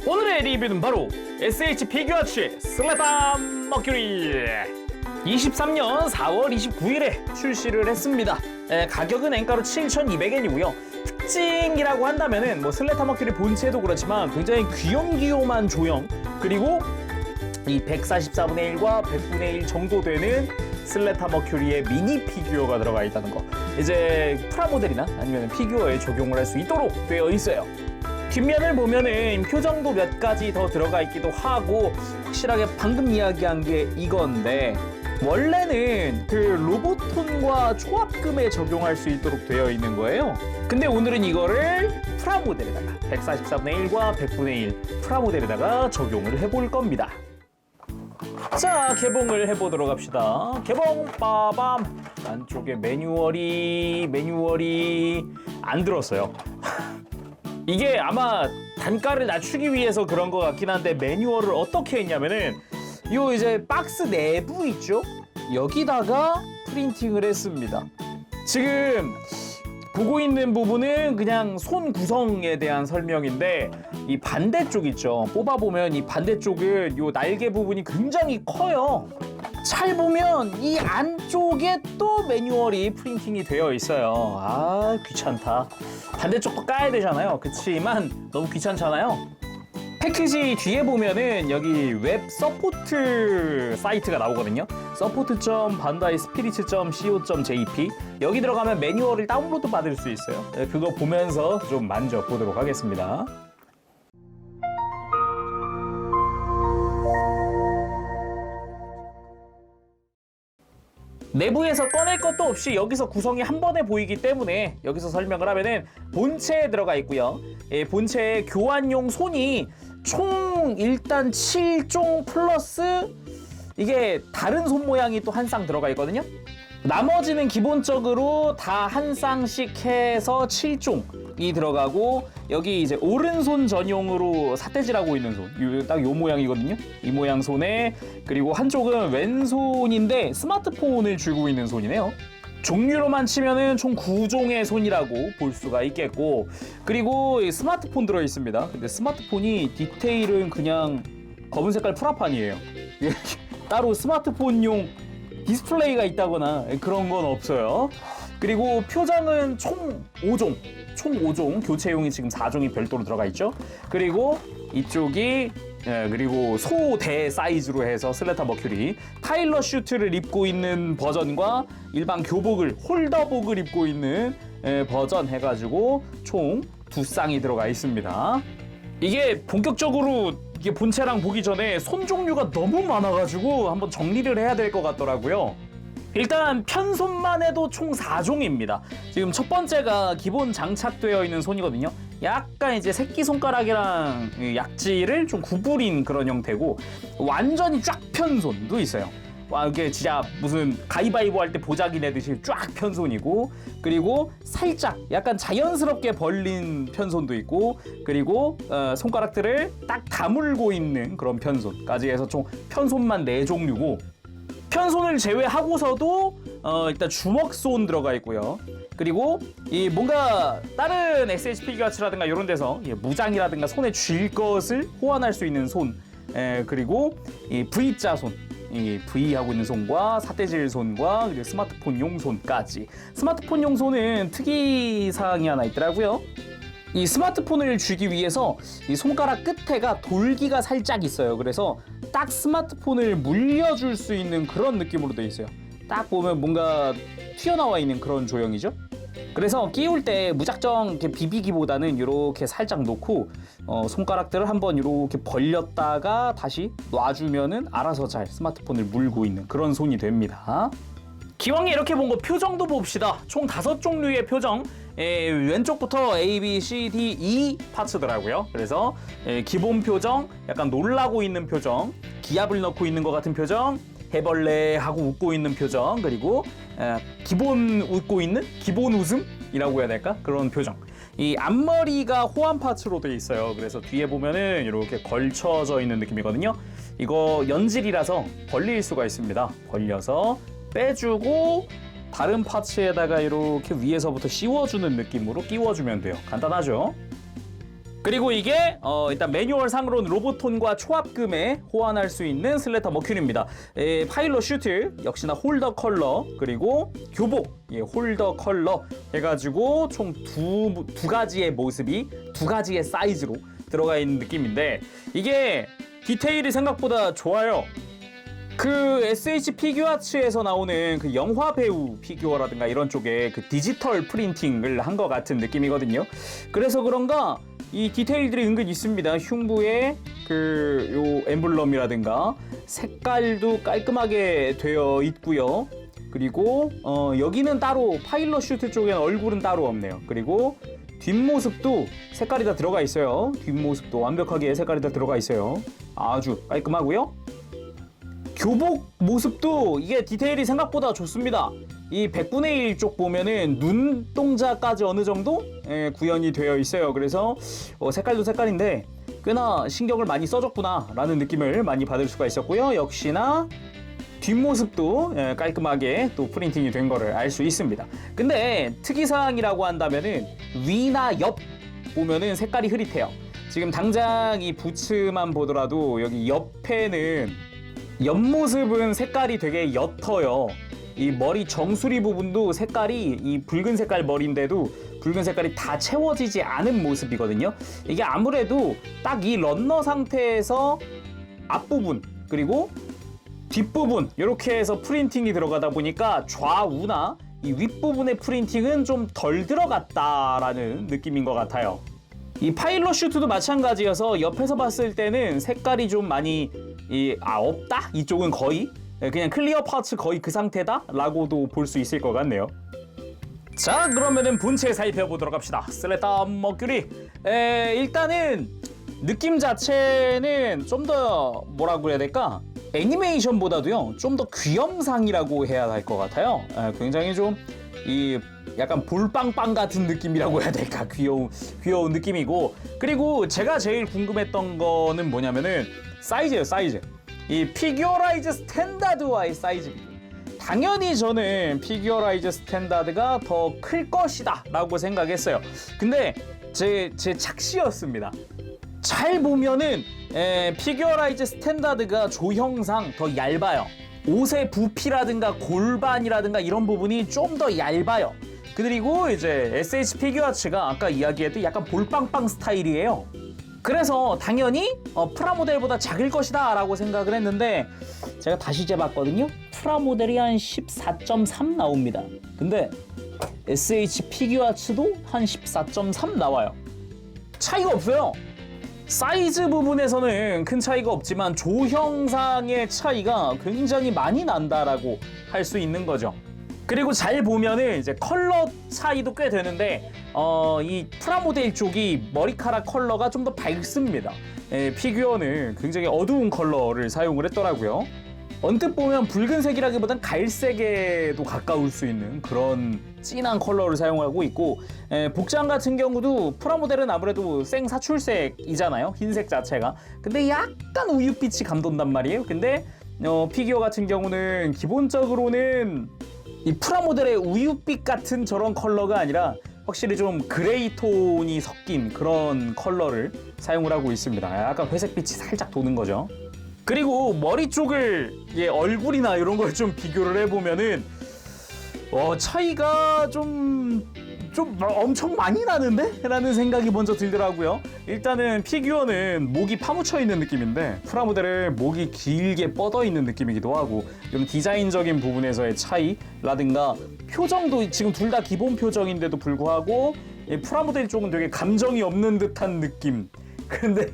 오늘의 리뷰는 바로 SH 피규어츠의 슬레타 머큐리 23년 4월 29일에 출시를 했습니다. 가격은 엔가로 7,200엔이고요. 특징이라고 한다면은 뭐 슬레타 머큐리 본체도 그렇지만 굉장히 귀염귀염한 조형, 그리고 이 144분의 1과 100분의 1 정도 되는 슬레타 머큐리의 미니 피규어가 들어가 있다는 거. 이제 프라모델이나 아니면 피규어에 적용을 할 수 있도록 되어 있어요. 뒷면을 보면은 표정도 몇 가지 더 들어가 있기도 하고, 확실하게 방금 이야기한 게 이건데, 원래는 그 로보톤과 초합금에 적용할 수 있도록 되어 있는 거예요. 근데 오늘은 이거를 프라모델에다가 144분의 1과 100분의 1 프라모델에다가 적용을 해볼 겁니다. 자, 개봉을 해보도록 합시다. 개봉! 빠밤! 안쪽에 매뉴얼이 안 들었어요. 이게 아마 단가를 낮추기 위해서 그런 것 같긴 한데, 매뉴얼을 어떻게 했냐면은 요 이제 박스 내부 있죠? 여기다가 프린팅을 했습니다. 지금 보고 있는 부분은 그냥 손 구성에 대한 설명인데, 이 반대쪽 있죠? 뽑아보면 이 반대쪽은 요 날개 부분이 굉장히 커요. 잘 보면 이 안쪽에 또 매뉴얼이 프린팅이 되어 있어요. 아, 귀찮다. 반대쪽도 까야 되잖아요. 그치만 너무 귀찮잖아요. 패키지 뒤에 보면은 여기 웹 서포트 사이트가 나오거든요. support.bandaispirit.co.jp, 여기 들어가면 매뉴얼을 다운로드 받을 수 있어요. 그거 보면서 좀 만져보도록 하겠습니다. 내부에서 꺼낼 것도 없이 여기서 구성이 한 번에 보이기 때문에 여기서 설명을 하면은 본체에 들어가 있고요. 본체에 교환용 손이 총 일단 7종 플러스 이게 다른 손 모양이 또 한 쌍 들어가 있거든요. 나머지는 기본적으로 다 한 쌍씩 해서 7종이 들어가고, 여기 이제 오른손 전용으로 삿대질하고 있는 손, 딱 요 모양이거든요. 이 모양 손에, 그리고 한쪽은 왼손인데 스마트폰을 쥐고 있는 손이네요. 종류로만 치면은 총 9종의 손이라고 볼 수가 있겠고, 그리고 스마트폰 들어 있습니다. 근데 스마트폰이 디테일은 그냥 검은 색깔 풀화판이에요. 따로 스마트폰용 디스플레이가 있다거나 그런 건 없어요. 그리고 표정은 총 5종, 교체용이 지금 4종이 별도로 들어가 있죠. 그리고 이쪽이 그리고 소대 사이즈로 해서 슬레타 머큐리 타일러 슈트를 입고 있는 버전과 일반 교복을, 홀더복을 입고 있는 버전 해가지고 총 2쌍이 들어가 있습니다. 이게 본격적으로 이게 본체랑 보기 전에 손 종류가 너무 많아가지고 한번 정리를 해야 될 것 같더라고요. 일단 편손만 해도 총 4종입니다. 지금 첫 번째가 기본 장착되어 있는 손이거든요. 약간 이제 새끼손가락이랑 약지를 좀 구부린 그런 형태고, 완전히 쫙 편 손도 있어요. 와, 이게 진짜 무슨 가위바위보 할 때 보자기 내듯이 쫙 편손이고, 그리고 살짝 약간 자연스럽게 벌린 편손도 있고, 그리고 손가락들을 딱 다물고 있는 그런 편손까지 해서 총 편손만 4종류고, 편손을 제외하고서도 일단 주먹손 들어가 있고요. 그리고 이 뭔가 다른 SH 피규어츠라든가 이런 데서 무장이라든가 손에 쥘 것을 호환할 수 있는 손, 그리고 이 V자 손, 이 V 하고 있는 손과 삿대질 손과 그리고 스마트폰용 손까지. 스마트폰용 손은 특이사항이 하나 있더라고요. 이 스마트폰을 쥐기 위해서 이 손가락 끝에가 돌기가 살짝 있어요. 그래서 딱 스마트폰을 물려줄 수 있는 그런 느낌으로 되어 있어요. 딱 보면 뭔가 튀어나와 있는 그런 조형이죠. 그래서 끼울 때 무작정 이렇게 비비기보다는 이렇게 살짝 놓고 손가락들을 한번 이렇게 벌렸다가 다시 놔주면은 알아서 잘 스마트폰을 물고 있는 그런 손이 됩니다. 기왕에 이렇게 본 거 표정도 봅시다. 총 5종류의 표정. 왼쪽부터 A, B, C, D, E 파츠더라고요. 그래서 기본 표정, 약간 놀라고 있는 표정, 기압을 넣고 있는 것 같은 표정, 해벌레 하고 웃고 있는 표정, 그리고 기본 웃고 있는 기본 웃음이라고 해야 될까? 그런 표정. 이 앞머리가 호환 파츠로 되어 있어요. 그래서 뒤에 보면은 이렇게 걸쳐져 있는 느낌이거든요. 이거 연질이라서 벌릴 수가 있습니다. 벌려서 빼주고 다른 파츠에다가 이렇게 위에서부터 씌워주는 느낌으로 끼워주면 돼요. 간단하죠? 그리고 이게 일단 매뉴얼 상으로는 로보톤과 초합금에 호환할 수 있는 슬래터 머큐리입니다. 파일럿 슈트 역시나 홀더 컬러 그리고 교복 홀더 컬러 해가지고 총 두 가지의 모습이 두 가지의 사이즈로 들어가 있는 느낌인데 이게 디테일이 생각보다 좋아요. 그 SH 피규어츠에서 나오는 그 영화 배우 피규어라든가 이런 쪽에 그 디지털 프린팅을 한 것 같은 느낌이거든요. 그래서 그런가 이 디테일들이 은근 있습니다. 흉부에 그 요 엠블럼이라든가 색깔도 깔끔하게 되어 있고요. 그리고 여기는 따로 파일럿 슈트 쪽에는 얼굴은 따로 없네요. 그리고 뒷모습도 색깔이 다 들어가 있어요. 뒷모습도 완벽하게 색깔이 다 들어가 있어요. 아주 깔끔하고요. 교복 모습도 이게 디테일이 생각보다 좋습니다. 이 100분의 1 쪽 보면은 눈동자까지 어느 정도 구현이 되어 있어요. 그래서 색깔도 색깔인데 꽤나 신경을 많이 써줬구나 라는 느낌을 많이 받을 수가 있었고요. 역시나 뒷모습도 깔끔하게 또 프린팅이 된 거를 알 수 있습니다. 근데 특이사항이라고 한다면은 위나 옆 보면은 색깔이 흐릿해요. 지금 당장 이 부츠만 보더라도 여기 옆에는 옆모습은 색깔이 되게 옅어요. 이 머리 정수리 부분도 색깔이 이 붉은 색깔 머리인데도 붉은 색깔이 다 채워지지 않은 모습이거든요. 이게 아무래도 딱 이 런너 상태에서 앞부분 그리고 뒷부분 이렇게 해서 프린팅이 들어가다 보니까 좌우나 이 윗부분의 프린팅은 좀 덜 들어갔다라는 느낌인 것 같아요. 이 파일럿 슈트도 마찬가지여서 옆에서 봤을 때는 색깔이 좀 많이 없다? 이쪽은 거의 그냥 클리어 파츠 거의 그 상태다? 라고도 볼 수 있을 것 같네요. 자, 그러면은 본체 살펴보도록 합시다. 슬래터 머큐리. 일단은 느낌 자체는 좀 더 뭐라고 해야 될까? 애니메이션보다도요 좀 더 귀염상이라고 해야 할 것 같아요. 굉장히 좀 약간 볼빵빵 같은 느낌이라고 해야 될까? 귀여운 느낌이고, 그리고 제가 제일 궁금했던 거는 뭐냐면은 사이즈예요. 사이즈. 이 피규어라이즈 스탠다드와의 사이즈입니다. 당연히 저는 피규어라이즈 스탠다드가 더 클 것이다 라고 생각했어요. 근데 제 착시였습니다. 잘 보면은 피규어라이즈 스탠다드가 조형상 더 얇아요. 옷의 부피라든가 골반이라든가 이런 부분이 좀 더 얇아요. 그리고 이제 SH 피규어츠가 아까 이야기했던 약간 볼빵빵 스타일이에요. 그래서 당연히 프라모델보다 작을 것이다 라고 생각을 했는데 제가 다시 재봤거든요. 프라모델이 한 14.3 나옵니다. 근데 SH 피규어츠도 한 14.3 나와요. 차이가 없어요. 사이즈 부분에서는 큰 차이가 없지만 조형상의 차이가 굉장히 많이 난다라고 할 수 있는 거죠. 그리고 잘 보면은 이제 컬러 차이도 꽤 되는데 이 프라모델 쪽이 머리카락 컬러가 좀 더 밝습니다. 피규어는 굉장히 어두운 컬러를 사용을 했더라고요. 언뜻 보면 붉은색이라기보단 갈색에도 가까울 수 있는 그런 진한 컬러를 사용하고 있고, 복장 같은 경우도 프라모델은 아무래도 생사출색이잖아요, 흰색 자체가. 근데 약간 우윳빛이 감돈단 말이에요. 근데 피규어 같은 경우는 기본적으로는 이 프라모델의 우윳빛 같은 저런 컬러가 아니라 확실히 좀 그레이 톤이 섞인 그런 컬러를 사용을 하고 있습니다. 약간 회색빛이 살짝 도는 거죠. 그리고 머리 쪽을 얼굴이나 이런 걸 좀 비교를 해보면은 차이가 좀 엄청 많이 나는데? 라는 생각이 먼저 들더라고요. 일단은 피규어는 목이 파묻혀 있는 느낌인데 프라모델은 목이 길게 뻗어 있는 느낌이기도 하고, 좀 디자인적인 부분에서의 차이라든가 표정도 지금 둘 다 기본 표정인데도 불구하고 프라모델 쪽은 되게 감정이 없는 듯한 느낌. 근데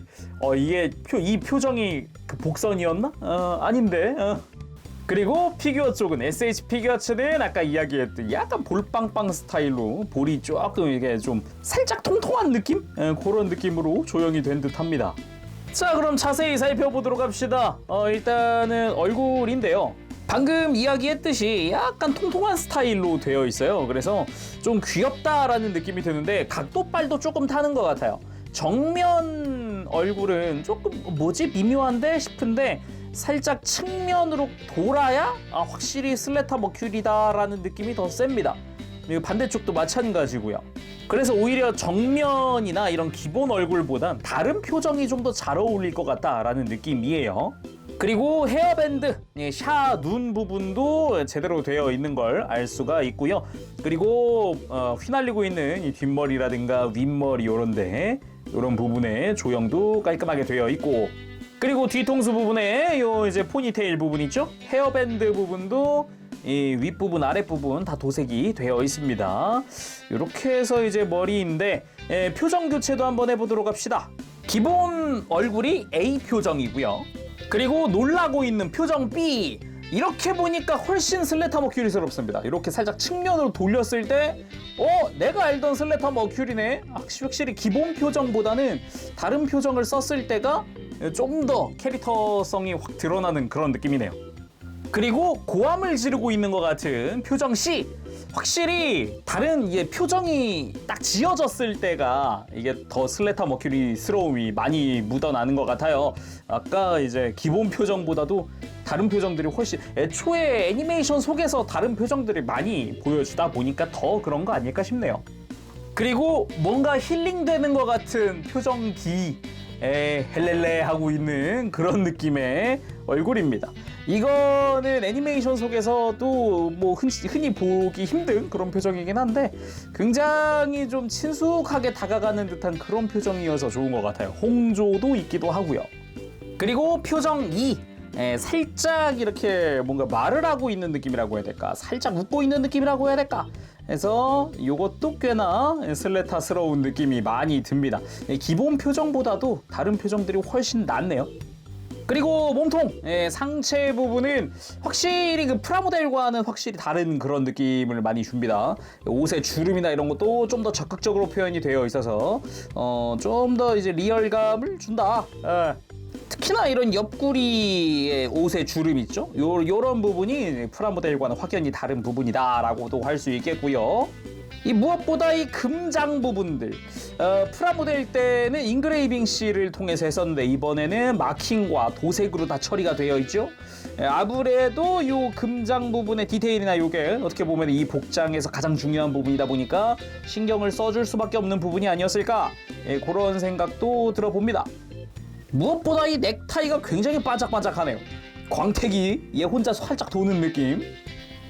이 표정이 그 복선이었나? 아닌데. 그리고 피규어 쪽은 SH 피규어츠는 아까 이야기했던 약간 볼빵빵 스타일로 볼이 조금 이게 좀 살짝 통통한 느낌? 그런 느낌으로 조형이 된 듯합니다. 자, 그럼 자세히 살펴보도록 합시다. 일단은 얼굴인데요. 방금 이야기했듯이 약간 통통한 스타일로 되어 있어요. 그래서 좀 귀엽다라는 느낌이 드는데 각도빨도 조금 타는 것 같아요. 정면 얼굴은 조금 미묘한데 싶은데 살짝 측면으로 돌아야 확실히 슬래터 머큐리다라는 느낌이 더 셉니다. 반대쪽도 마찬가지고요. 그래서 오히려 정면이나 이런 기본 얼굴보단 다른 표정이 좀 더 잘 어울릴 것 같다라는 느낌이에요. 그리고 헤어밴드, 샤 눈 부분도 제대로 되어 있는 걸 알 수가 있고요. 그리고 휘날리고 있는 이 뒷머리라든가 윗머리 이런 부분에 조형도 깔끔하게 되어 있고, 그리고 뒤통수 부분에 요 이제 포니테일 부분 있죠? 헤어밴드 부분도 이 윗부분 아랫부분 다 도색이 되어 있습니다. 이렇게 해서 이제 머리인데 표정 교체도 한번 해보도록 합시다. 기본 얼굴이 A 표정이고요. 그리고 놀라고 있는 표정 B. 이렇게 보니까 훨씬 슬래터 머큐리스럽습니다. 이렇게 살짝 측면으로 돌렸을 때 내가 알던 슬래터 머큐리네. 확실히 기본 표정보다는 다른 표정을 썼을 때가 좀 더 캐릭터성이 확 드러나는 그런 느낌이네요. 그리고 고함을 지르고 있는 것 같은 표정 C. 확실히 다른 표정이 딱 지어졌을 때가 이게 더 슬래터 머큐리스러움이 많이 묻어나는 것 같아요. 아까 이제 기본 표정보다도 다른 표정들이 훨씬 애초에 애니메이션 속에서 다른 표정들이 많이 보여주다 보니까 더 그런 거 아닐까 싶네요. 그리고 뭔가 힐링되는 것 같은 표정 D. 헬렐레 하고 있는 그런 느낌의 얼굴입니다. 이거는 애니메이션 속에서도 뭐 흔히 보기 힘든 그런 표정이긴 한데 굉장히 좀 친숙하게 다가가는 듯한 그런 표정이어서 좋은 것 같아요. 홍조도 있기도 하고요. 그리고 표정 2. 살짝 이렇게 뭔가 말을 하고 있는 느낌이라고 해야 될까? 살짝 웃고 있는 느낌이라고 해야 될까? 그래서 이것도 꽤나 슬래타스러운 느낌이 많이 듭니다. 기본 표정보다도 다른 표정들이 훨씬 낫네요. 그리고 몸통, 상체 부분은 확실히 그 프라모델과는 확실히 다른 그런 느낌을 많이 줍니다. 옷의 주름이나 이런 것도 좀 더 적극적으로 표현이 되어 있어서 좀 더 이제 리얼감을 준다. 특히나 이런 옆구리의 옷의 주름 있죠? 요런 부분이 프라모델과는 확연히 다른 부분이다라고도 할 수 있겠고요. 이 무엇보다 이 금장 부분들, 프라모델 때는 인그레이빙 C를 통해서 했었는데 이번에는 마킹과 도색으로 다 처리가 되어 있죠. 아무래도 요 금장 부분의 디테일이나 요게 어떻게 보면 이 복장에서 가장 중요한 부분이다 보니까 신경을 써줄 수밖에 없는 부분이 아니었을까, 그런 생각도 들어봅니다. 무엇보다 이 넥타이가 굉장히 반짝반짝하네요. 광택이 얘 혼자 살짝 도는 느낌.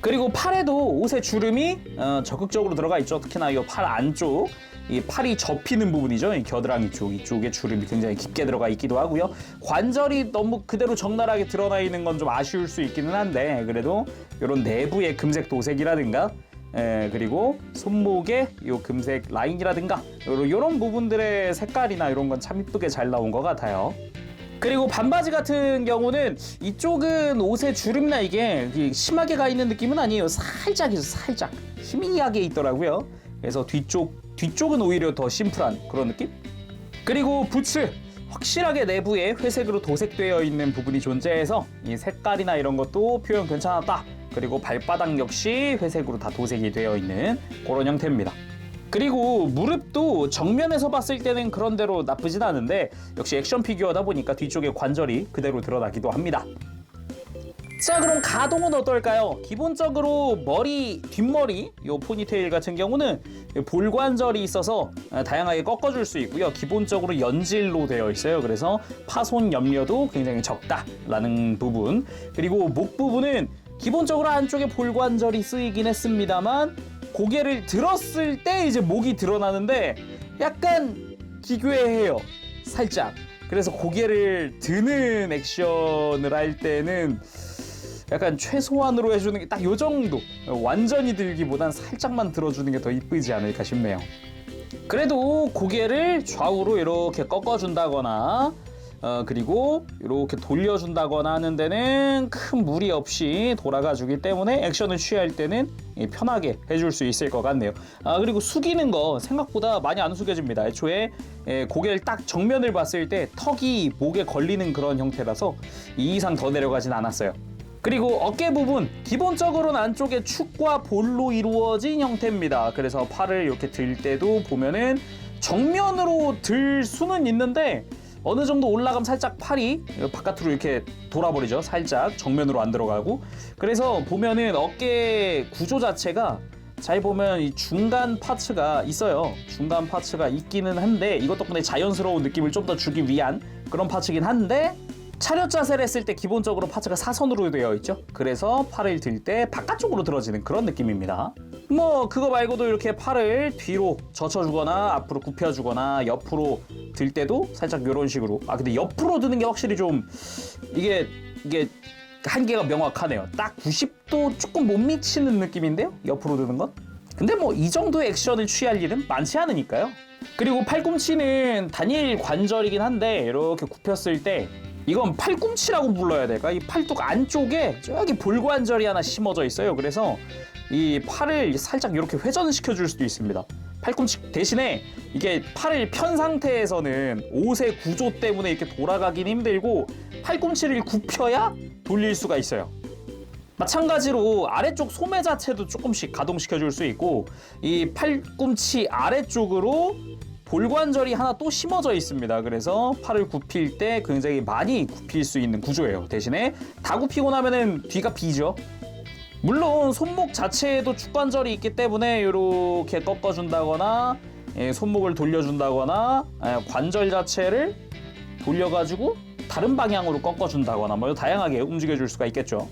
그리고 팔에도 옷의 주름이 적극적으로 들어가 있죠. 특히나 이 팔 안쪽, 이 팔이 접히는 부분이죠. 이 겨드랑이 쪽, 이쪽에 주름이 굉장히 깊게 들어가 있기도 하고요. 관절이 너무 그대로 적나라하게 드러나 있는 건 좀 아쉬울 수 있기는 한데 그래도 이런 내부의 금색 도색이라든가 그리고 손목에 요 금색 라인이라든가 요런 부분들의 색깔이나 이런 건 참 이쁘게 잘 나온 것 같아요. 그리고 반바지 같은 경우는 이쪽은 옷의 주름이나 이게 심하게 가 있는 느낌은 아니에요. 살짝 희미하게 있더라고요. 그래서 뒤쪽은 오히려 더 심플한 그런 느낌? 그리고 부츠, 확실하게 내부에 회색으로 도색되어 있는 부분이 존재해서 이 색깔이나 이런 것도 표현 괜찮았다. 그리고 발바닥 역시 회색으로 다 도색이 되어 있는 그런 형태입니다. 그리고 무릎도 정면에서 봤을 때는 그런대로 나쁘진 않은데 역시 액션 피규어다 보니까 뒤쪽에 관절이 그대로 드러나기도 합니다. 자, 그럼 가동은 어떨까요? 기본적으로 뒷머리 요 포니테일 같은 경우는 볼관절이 있어서 다양하게 꺾어줄 수 있고요. 기본적으로 연질로 되어 있어요. 그래서 파손 염려도 굉장히 적다라는 부분. 그리고 목 부분은 기본적으로 안쪽에 볼관절이 쓰이긴 했습니다만 고개를 들었을 때 이제 목이 드러나는데 약간 기괴해요. 살짝. 그래서 고개를 드는 액션을 할 때는 약간 최소한으로 해주는 게 딱 요 정도. 완전히 들기보단 살짝만 들어주는 게 더 이쁘지 않을까 싶네요. 그래도 고개를 좌우로 이렇게 꺾어준다거나 그리고 이렇게 돌려준다거나 하는 데는 큰 무리 없이 돌아가 주기 때문에 액션을 취할 때는 편하게 해줄 수 있을 것 같네요. 그리고 숙이는 거 생각보다 많이 안 숙여집니다. 애초에 고개를 딱 정면을 봤을 때 턱이 목에 걸리는 그런 형태라서 이 이상 더 내려가진 않았어요. 그리고 어깨 부분, 기본적으로는 안쪽에 축과 볼로 이루어진 형태입니다. 그래서 팔을 이렇게 들 때도 보면은 정면으로 들 수는 있는데 어느 정도 올라가면 살짝 팔이 바깥으로 이렇게 돌아버리죠. 살짝 정면으로 안 들어가고. 그래서 보면은 어깨 구조 자체가 잘 보면 이 중간 파츠가 있어요. 중간 파츠가 있기는 한데 이것 덕분에 자연스러운 느낌을 좀 더 주기 위한 그런 파츠긴 한데 차렷 자세를 했을 때 기본적으로 파츠가 사선으로 되어 있죠. 그래서 팔을 들 때 바깥쪽으로 들어지는 그런 느낌입니다. 뭐 그거 말고도 이렇게 팔을 뒤로 젖혀주거나 앞으로 굽혀주거나 옆으로 들 때도 살짝 이런 식으로. 근데 옆으로 드는 게 확실히 좀 이게 한계가 명확하네요. 딱 90도 조금 못 미치는 느낌인데요, 옆으로 드는 건. 근데 뭐 이 정도의 액션을 취할 일은 많지 않으니까요. 그리고 팔꿈치는 단일 관절이긴 한데 이렇게 굽혔을 때 이건 팔꿈치라고 불러야 될까? 이 팔뚝 안쪽에 저기 볼관절이 하나 심어져 있어요. 그래서 이 팔을 살짝 이렇게 회전시켜 줄 수도 있습니다. 팔꿈치 대신에 이게 팔을 편 상태에서는 옷의 구조 때문에 이렇게 돌아가긴 힘들고 팔꿈치를 굽혀야 돌릴 수가 있어요. 마찬가지로 아래쪽 소매 자체도 조금씩 가동시켜 줄 수 있고 이 팔꿈치 아래쪽으로 볼관절이 하나 또 심어져 있습니다. 그래서 팔을 굽힐 때 굉장히 많이 굽힐 수 있는 구조예요. 대신에 다 굽히고 나면은 뒤가 비죠. 물론 손목 자체에도 축관절이 있기 때문에 이렇게 꺾어준다거나 손목을 돌려준다거나 관절 자체를 돌려가지고 다른 방향으로 꺾어준다거나 뭐 다양하게 움직여줄 수가 있겠죠.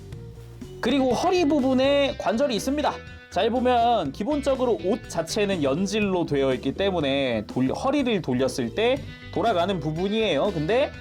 그리고 허리 부분에 관절이 있습니다. 잘 보면 기본적으로 옷 자체는 연질로 되어 있기 때문에 허리를 돌렸을 때 돌아가는 부분이에요. 근데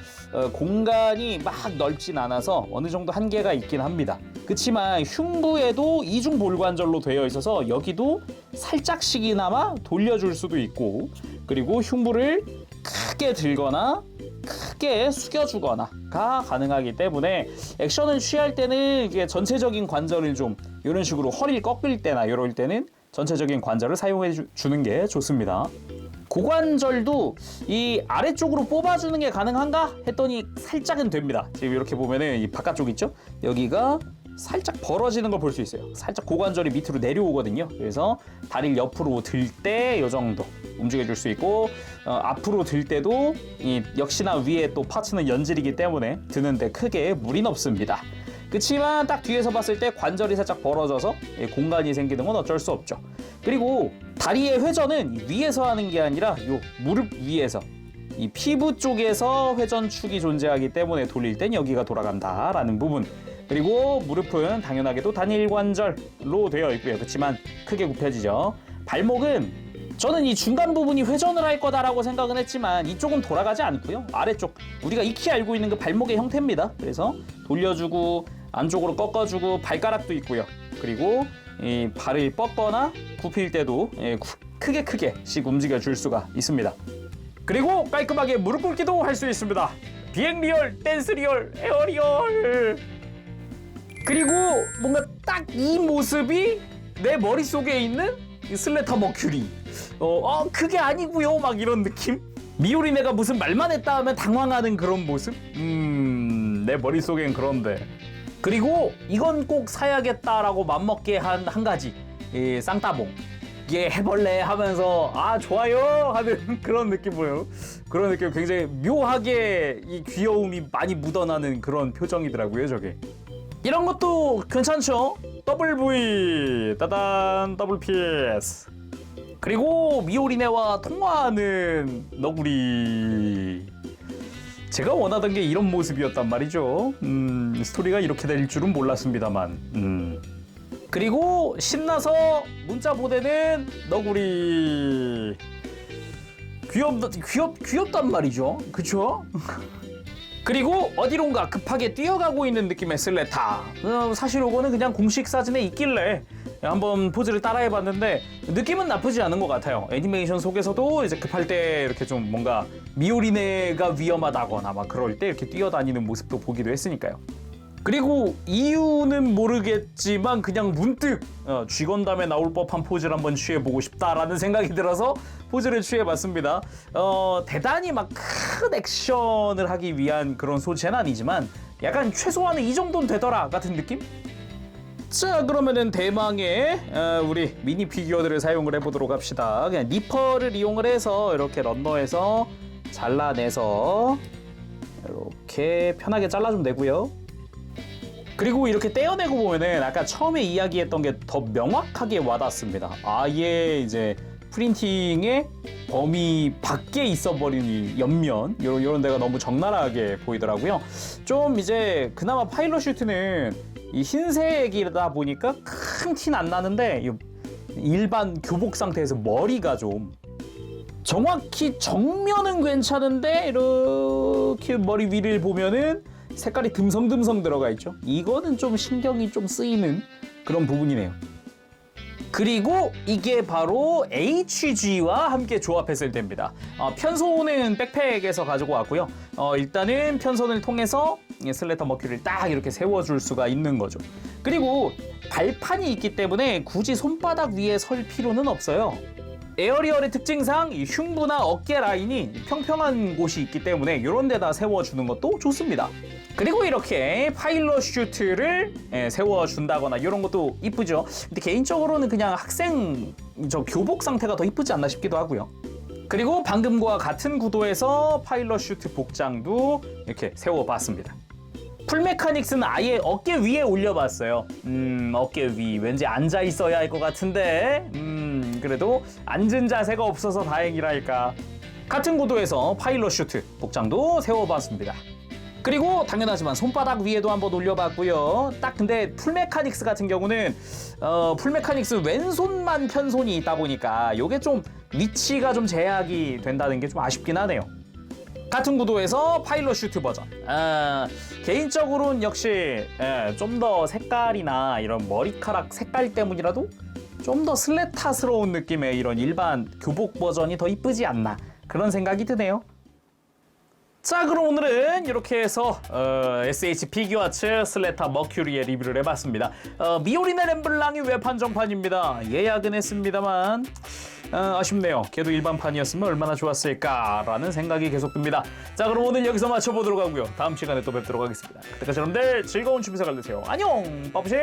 공간이 막 넓진 않아서 어느 정도 한계가 있긴 합니다. 그렇지만 흉부에도 이중 볼관절로 되어 있어서 여기도 살짝씩이나마 돌려줄 수도 있고, 그리고 흉부를 크게 들거나 크게 숙여주거나가 가능하기 때문에 액션을 취할 때는 이게 전체적인 관절을 좀 이런 식으로 허리를 꺾을 때나 이럴 때는 전체적인 관절을 사용해 주는 게 좋습니다. 고관절도 이 아래쪽으로 뽑아주는 게 가능한가 했더니 살짝은 됩니다. 지금 이렇게 보면은 이 바깥쪽 있죠? 여기가 살짝 벌어지는 걸 볼 수 있어요. 살짝 고관절이 밑으로 내려오거든요. 그래서 다리를 옆으로 들 때 이 정도 움직여줄 수 있고 앞으로 들 때도 역시나 위에 또 파츠는 연질이기 때문에 드는데 크게 무리는 없습니다. 그치만 딱 뒤에서 봤을 때 관절이 살짝 벌어져서 공간이 생기는 건 어쩔 수 없죠. 그리고 다리의 회전은 위에서 하는 게 아니라 요 무릎 위에서 이 피부 쪽에서 회전축이 존재하기 때문에 돌릴 땐 여기가 돌아간다라는 부분. 그리고 무릎은 당연하게도 단일 관절로 되어 있고요. 그렇지만 크게 굽혀지죠. 발목은 저는 이 중간 부분이 회전을 할 거다라고 생각은 했지만 이쪽은 돌아가지 않고요. 아래쪽 우리가 익히 알고 있는 그 발목의 형태입니다. 그래서 돌려주고 안쪽으로 꺾어주고 발가락도 있고요. 그리고 이 발을 뻗거나 굽힐 때도 크게씩 움직여줄 수가 있습니다. 그리고 깔끔하게 무릎 꿇기도 할 수 있습니다. 비행 리얼, 댄스 리얼, 에어 리얼. 그리고 뭔가 딱 이 모습이 내 머릿속에 있는 슬래터 머큐리. 그게 아니고요, 막 이런 느낌. 미오리네가 무슨 말만 했다 하면 당황하는 그런 모습. 내 머릿속엔 그런데. 그리고 이건 꼭 사야겠다라고 맘먹게 한 가지, 이 쌍따봉. 이게 해볼래 하면서 좋아요 하는 그런 느낌 보여요. 그런 느낌, 굉장히 묘하게 이 귀여움이 많이 묻어나는 그런 표정이더라고요, 저게. 이런 것도 괜찮죠? 더블 V, 따단, 더블 PS. 그리고 미오리네와 통화하는 너구리. 제가 원하던 게 이런 모습이었단 말이죠. 스토리가 이렇게 될 줄은 몰랐습니다만. 그리고 신나서 문자 보내는 너구리. 귀엽단 말이죠. 그쵸? 그리고 어디론가 급하게 뛰어가고 있는 느낌의 슬래타. 사실 이거는 그냥 공식 사진에 있길래 한번 포즈를 따라해봤는데 느낌은 나쁘지 않은 것 같아요. 애니메이션 속에서도 이제 급할 때 이렇게 좀 뭔가 미오리네가 위험하다거나 막 그럴 때 이렇게 뛰어다니는 모습도 보기도 했으니까요. 그리고 이유는 모르겠지만 그냥 문득 쥐건담에 나올 법한 포즈를 한번 취해보고 싶다라는 생각이 들어서 포즈를 취해봤습니다. 대단히 막 큰 액션을 하기 위한 그런 소재는 아니지만 약간 최소한은 이 정도는 되더라 같은 느낌? 자, 그러면은 대망의 우리 미니 피규어들을 사용을 해보도록 합시다. 그냥 니퍼를 이용을 해서 이렇게 런너에서 잘라내서 이렇게 편하게 잘라주면 되고요. 그리고 이렇게 떼어내고 보면은 아까 처음에 이야기했던 게 더 명확하게 와닿습니다. 아예 이제 프린팅의 범위 밖에 있어버린 이 옆면 요런 데가 너무 적나라하게 보이더라고요. 좀 이제 그나마 파일럿 슈트는 이 흰색이다 보니까 큰 티는 안 나는데 일반 교복 상태에서 머리가 좀 정확히 정면은 괜찮은데 이렇게 머리 위를 보면은 색깔이 듬성듬성 들어가 있죠. 이거는 좀 신경이 좀 쓰이는 그런 부분이네요. 그리고 이게 바로 HG와 함께 조합했을 때입니다. 편손은 백팩에서 가지고 왔고요. 일단은 편손을 통해서 슬래터 머큐리를 딱 이렇게 세워줄 수가 있는 거죠. 그리고 발판이 있기 때문에 굳이 손바닥 위에 설 필요는 없어요. 에어리얼의 특징상 이 흉부나 어깨 라인이 평평한 곳이 있기 때문에 이런 데다 세워주는 것도 좋습니다. 그리고 이렇게 파일럿 슈트를 세워준다거나 이런 것도 이쁘죠. 근데 개인적으로는 그냥 학생 교복 상태가 더 이쁘지 않나 싶기도 하고요. 그리고 방금과 같은 구도에서 파일럿 슈트 복장도 이렇게 세워봤습니다. 풀메카닉스는 아예 어깨 위에 올려봤어요. 어깨 위 왠지 앉아 있어야 할 것 같은데 그래도 앉은 자세가 없어서 다행이랄까. 같은 구도에서 파일럿 슈트 복장도 세워봤습니다. 그리고 당연하지만 손바닥 위에도 한번 올려봤고요. 딱 근데 풀메카닉스 같은 경우는 풀메카닉스 왼손만 편손이 있다 보니까 이게 좀 위치가 좀 제약이 된다는 게 좀 아쉽긴 하네요. 같은 구도에서 파일럿 슈트 버전. 개인적으로는 역시 좀 더 색깔이나 이런 머리카락 색깔 때문이라도 좀 더 슬래타스러운 느낌의 이런 일반 교복 버전이 더 이쁘지 않나 그런 생각이 드네요. 자, 그럼 오늘은 이렇게 해서 SH 피규어츠 슬래터 머큐리의 리뷰를 해봤습니다. 미오리네 렘블랑이 외판정판입니다. 예약은 했습니다만 아쉽네요. 걔도 일반판이었으면 얼마나 좋았을까라는 생각이 계속 듭니다. 자, 그럼 오늘 여기서 마쳐보도록 하고요. 다음 시간에 또 뵙도록 하겠습니다. 그때까지 여러분들 즐거운 취미 생활 되세요. 안녕! 빠부시!